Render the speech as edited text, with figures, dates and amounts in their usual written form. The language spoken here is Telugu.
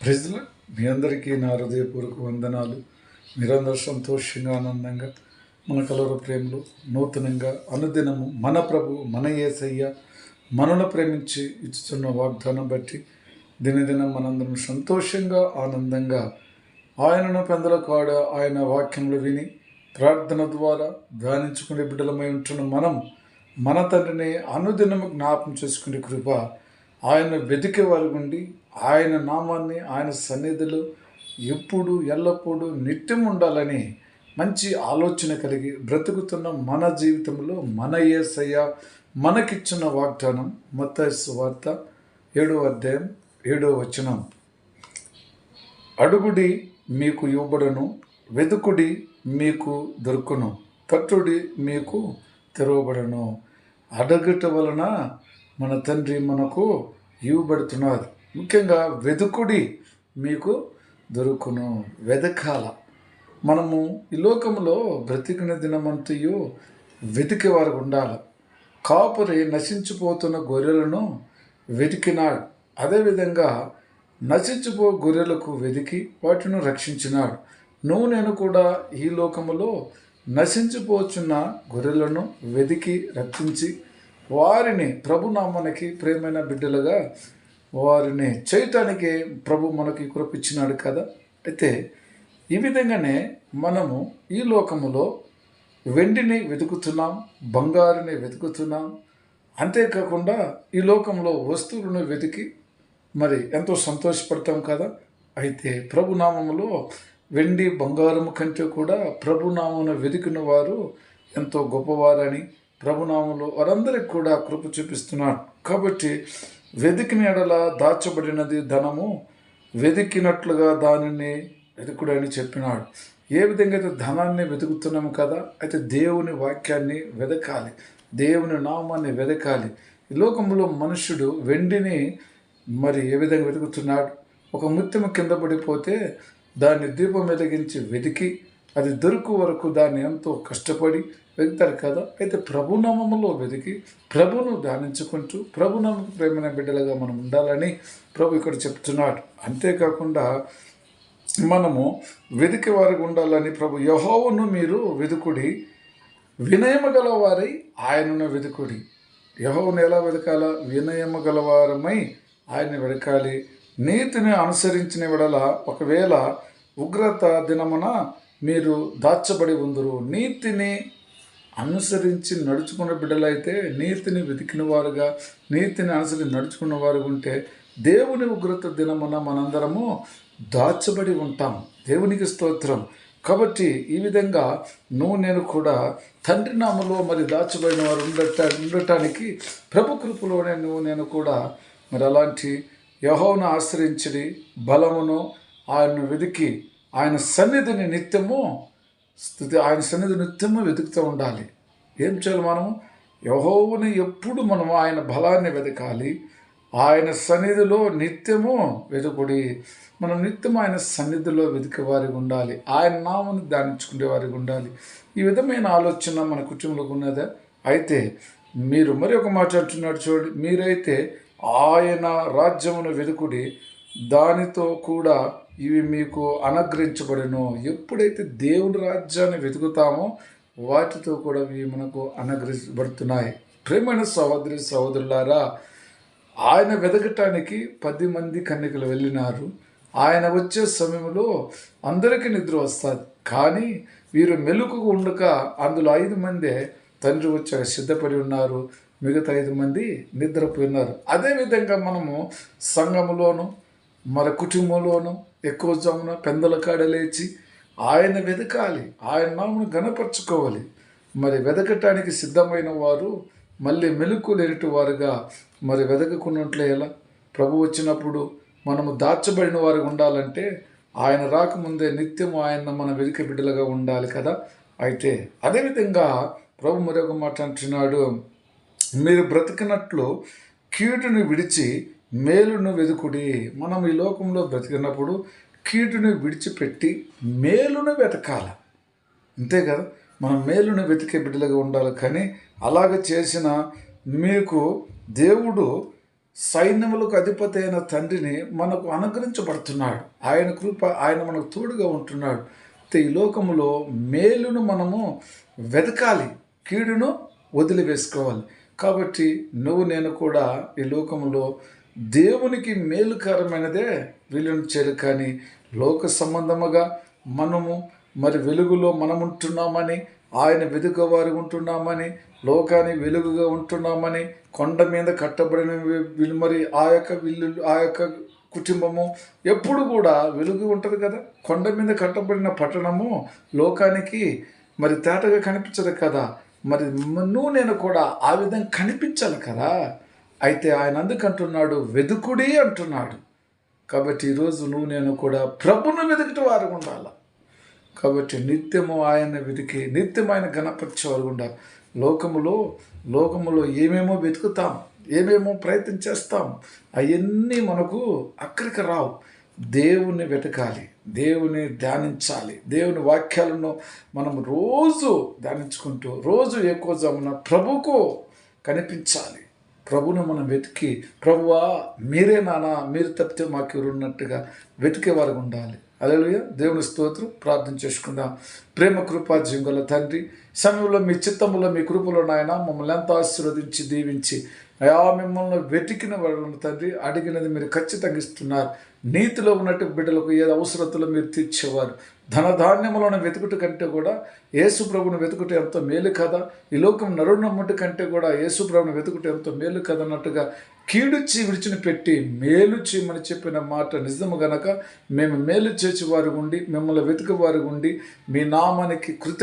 ప్రజలు మీ అందరికీ నా హృదయపూర్వక వందనాలు. మీరందరూ సంతోషంగా ఆనందంగా మన కలవర ప్రేమలు నూతనంగా అనుదినము మన ప్రభు మన యేసయ్య మనను ప్రేమించి ఇచ్చుతున్న వాగ్దానం బట్టి దినదినం మనందరం సంతోషంగా ఆనందంగా ఆయనను పెందల కాడ ఆయన వాక్యములు విని ప్రార్థన ద్వారా ధ్యానించుకునే బిడ్డలమై ఉంటున్న మనం మన తండ్రిని అనుదినము జ్ఞాపం చేసుకునే కృప ఆయన వెతికే వారి గుండి ఆయన నామాన్ని ఆయన సన్నిధిలో ఎప్పుడు ఎల్లప్పుడూ నిత్యం ఉండాలని మంచి ఆలోచన కలిగి బ్రతుకుతున్న మన జీవితంలో మన యేసయ్య మనకిచ్చిన వాగ్దానం మత్తయి సువార్త 7వ అధ్యాయం 7వ వచనం. అడుగుడి మీకు ఇవ్వబడును, వెదుకుడి మీకు దొరుకును, తట్టుడి మీకు తెరవబడును. అడగట వలన మన తండ్రి మనకు ఇవ్వబడుతున్నారు. ముఖ్యంగా వెదుకుడి మీకు దొరుకును. వెదకాల. మనము ఈ లోకంలో బ్రతికిన దినమంతయు వెతికేవారు ఉండాలి. కాపురి నశించిపోతున్న గొర్రెలను వెతికినాడు. అదేవిధంగా నశించిపో గొర్రెలకు వెతికి వాటిని రక్షించినాడు. నేను కూడా ఈ లోకములో నశించిపోచున్న గొర్రెలను వెతికి రక్షించి వారిని ప్రభునామానికి ప్రేమైన బిడ్డలుగా వారిని చేయటానికి ప్రభు మనకి కృపించినాడు కదా. అయితే ఈ విధంగానే మనము ఈ లోకములో వెండిని వెతుకుతున్నాం, బంగారుని వెతుకుతున్నాం. అంతేకాకుండా ఈ లోకంలో వస్తువులను వెతికి మరి ఎంతో సంతోషపడతాం కదా. అయితే ప్రభునామములో వెండి బంగారము కంటే కూడా ప్రభునామమును వెతికిన వారు ఎంతో గొప్పవారని ప్రభునామంలో వారందరికి కూడా కృప చూపిస్తున్నాడు. కాబట్టి వెతికిన ఎడల దాచబడినది ధనము, వెతికినట్లుగా దానిని వెతుకుడని చెప్పినాడు. ఏ విధంగా అయితే ధనాన్ని వెతుకుతున్నాము కదా, అయితే దేవుని వాక్యాన్ని వెతకాలి, దేవుని నామాన్ని వెతకాలి. ఈ లోకంలో మనుష్యుడు వెండిని మరి ఏ విధంగా వెతుకుతున్నాడు? ఒక ముత్యము కింద పడిపోతే దాన్ని దీపం వెలిగించి వెతికి అది దొరుకు వరకు దాన్ని ఎంతో కష్టపడి వెతుకుతారు కదా. అయితే ప్రభునామములో వెతికి ప్రభును ధ్యానించుకుంటూ ప్రభునామకు ప్రేమైన బిడ్డలుగా మనం ఉండాలని ప్రభు ఇక్కడ చెప్తున్నాడు. అంతేకాకుండా మనము వెతికే వారికి ఉండాలని ప్రభు యెహోవాను మీరు వెతుకుడి, వినయము గలవారై ఆయనను వెతుకుడి. యెహోవాను ఎలా వెతకాల? వినయము గలవారమై ఆయన వెతకాలి. నీతిని అనుసరించిన వెడల ఒకవేళ ఉగ్రత దినమున మీరు దాచబడి ఉందరు. నీతిని అనుసరించి నడుచుకున్న బిడ్డలైతే, నీతిని వెతికిన వారుగా నీతిని అనుసరించి నడుచుకున్న వారు ఉంటే దేవుని ఉగ్రత దినమున మనందరము దాచబడి ఉంటాం. దేవునికి స్తోత్రం. కాబట్టి ఈ విధంగా నేను కూడా తండ్రి నామములో మరి దాచబడిన వారు ఉండటానికి ప్రభు కృపలోనే నేను కూడా మరి అలాంటి యెహోవాను ఆశ్రయించడి బలమును ఆయన్ను వెతికి ఆయన సన్నిధిని నిత్యము వెతుకుతూ ఉండాలి. ఏం చేయాలి? మనము యెహోవాని ఎప్పుడు మనము ఆయన బలాన్ని వెతకాలి. ఆయన సన్నిధిలో నిత్యము వెతుకుడి. మనం నిత్యం ఆయన సన్నిధిలో వెతికే వారికి ఉండాలి. ఆయన నామని ధ్యానించుకునే వారికి ఉండాలి. ఈ విధమైన ఆలోచన మన కుటుంబంలో ఉన్నదా? అయితే మీరు మరి ఒక మాట అంటున్నాడు చూడండి, మీరైతే ఆయన రాజ్యమును వెతుకుడి, దానితో కూడా ఇవి మీకు అనుగ్రహించబడును. ఎప్పుడైతే దేవుని రాజ్యాన్ని వెతుకుతామో వాటితో కూడా ఇవి మనకు అనుగ్రహించబడుతున్నాయి. ప్రేమైన సహోదరి సహోదరులారా, ఆయన వెతకటానికి 10 మంది కన్యకలు వెళ్ళినారు. ఆయన వచ్చే సమయంలో అందరికీ నిద్ర వస్తుంది. కానీ వీరు మెలకుగా ఉండక అందులో 5 మందే తండ్రి వచ్చాక సిద్ధపడి ఉన్నారు, మిగతా 5 మంది నిద్రపోయినారు. అదేవిధంగా మనము సంఘములోను మన కుటుంబంలోను ఎక్కువ జామున పెందల కాడ లేచి ఆయన వెతకాలి, ఆయన నామను ఘనపరచుకోవాలి. మరి వెతకటానికి సిద్ధమైన వారు మళ్ళీ మెలుకు లేనిటి వారుగా మరి వెతకకున్నట్లే ఎలా? ప్రభు వచ్చినప్పుడు మనము దాచబడిన వారు ఉండాలంటే ఆయన రాకముందే నిత్యము ఆయన మన వెతికే బిడ్డలుగా ఉండాలి కదా. అయితే అదేవిధంగా ప్రభు మరొక మాట అంటున్నాడు, మీరు బ్రతికినట్లు కీడుని విడిచి మేలును వెతుకుడి. మనం ఈ లోకంలో బ్రతికినప్పుడు కీడుని విడిచిపెట్టి మేలును వెతకాలి. అంతే కదా, మనం మేలును వెతికే బిడ్డలుగా ఉండాలి. కానీ అలాగ చేసిన మీకు దేవుడు సైన్యములకు అధిపతి అయిన తండ్రిని మనకు అనుగ్రహించబడుతున్నాడు. ఆయన కృప, ఆయన మనకు తోడుగా ఉంటున్నాడు. ఈ లోకములో మేలును మనము వెతకాలి, కీడును వదిలివేసుకోవాలి. కాబట్టి నువ్వు నేను కూడా ఈ లోకములో దేవునికి మేలుకరమైనదే వీళ్ళని చేయాలి. కానీ లోక సంబంధముగా మనము మరి వెలుగులో మనముంటున్నామని, ఆయన వెలుగువారు ఉంటున్నామని, లోకాన్ని వెలుగుగా ఉంటున్నామని, కొండ మీద కట్టబడిన మరి ఆ యొక్క ఆ యొక్క కుటుంబము ఎప్పుడు కూడా వెలుగు ఉంటుంది కదా. కొండ మీద కట్టబడిన పట్టణము లోకానికి మరి తేటగా కనిపించదు కదా. మరి నువ్వు నేను కూడా ఆ విధంగా కనిపించాలి కదా. అయితే ఆయన అందుకంటున్నాడు, వెదుకుడి అంటున్నాడు. కాబట్టి ఈరోజు నువ్వు నేను కూడా ప్రభును వెతుకుట వారు ఉండాలి. కాబట్టి నిత్యము ఆయన వెతికి నిత్యం ఆయన ఘనపరిచేవారు ఉండాలి. లోకములో ఏమేమో వెతుకుతాం, ఏమేమో ప్రయత్నం చేస్తాం, అవన్నీ మనకు అక్కడికి రావు. దేవుని వెతకాలి, దేవుని ధ్యానించాలి. దేవుని వాక్యాలను మనం రోజు ధ్యానించుకుంటూ రోజు ఎక్కువ జామున ప్రభుకు కనిపించాలి. ప్రభును మనం వెతికి, ప్రభువా మీరే నానా, మీరు తప్పితే మాకు ఉన్నట్టుగా వెతికేవారు ఉండాలి. హల్లెలూయా. దేవుని స్తోత్రం. ప్రార్థన చేసుకుందాం. ప్రేమ కృపా జీవుల తండ్రి, సమయంలో మీ చిత్తములో మీ కృపలో నాయన మమ్మల్ని ఎంతో ఆశీర్వదించి దీవించి అయా మిమ్మల్ని వెతికిన వాళ్ళని తండ్రి అడిగినది మీరు ఖచ్చితంగా ఇస్తున్నారు. నీతిలో ఉన్నట్టు బిడ్డలకు ఏదో అవసరతలో మీరు తీర్చేవారు. ధనధాన్యములను వెతుకుట కంటే కూడా యేసు ప్రభుని వెతుకుట ఎంతో మేలు కదా. ఈ లోకం నరునమ్ముటి కంటే కూడా యేసు ప్రభుని వెతుకుట ఎంతో మేలు కదా అన్నట్టుగా కీడుచి విడిచిని పెట్టి మేలు చేయమని చెప్పిన మాట నిజము గనక మేము మేలు చేసేవారు ఉండి, మిమ్మల్ని వెతుకువారు ఉండి, మీ నామానికి కృత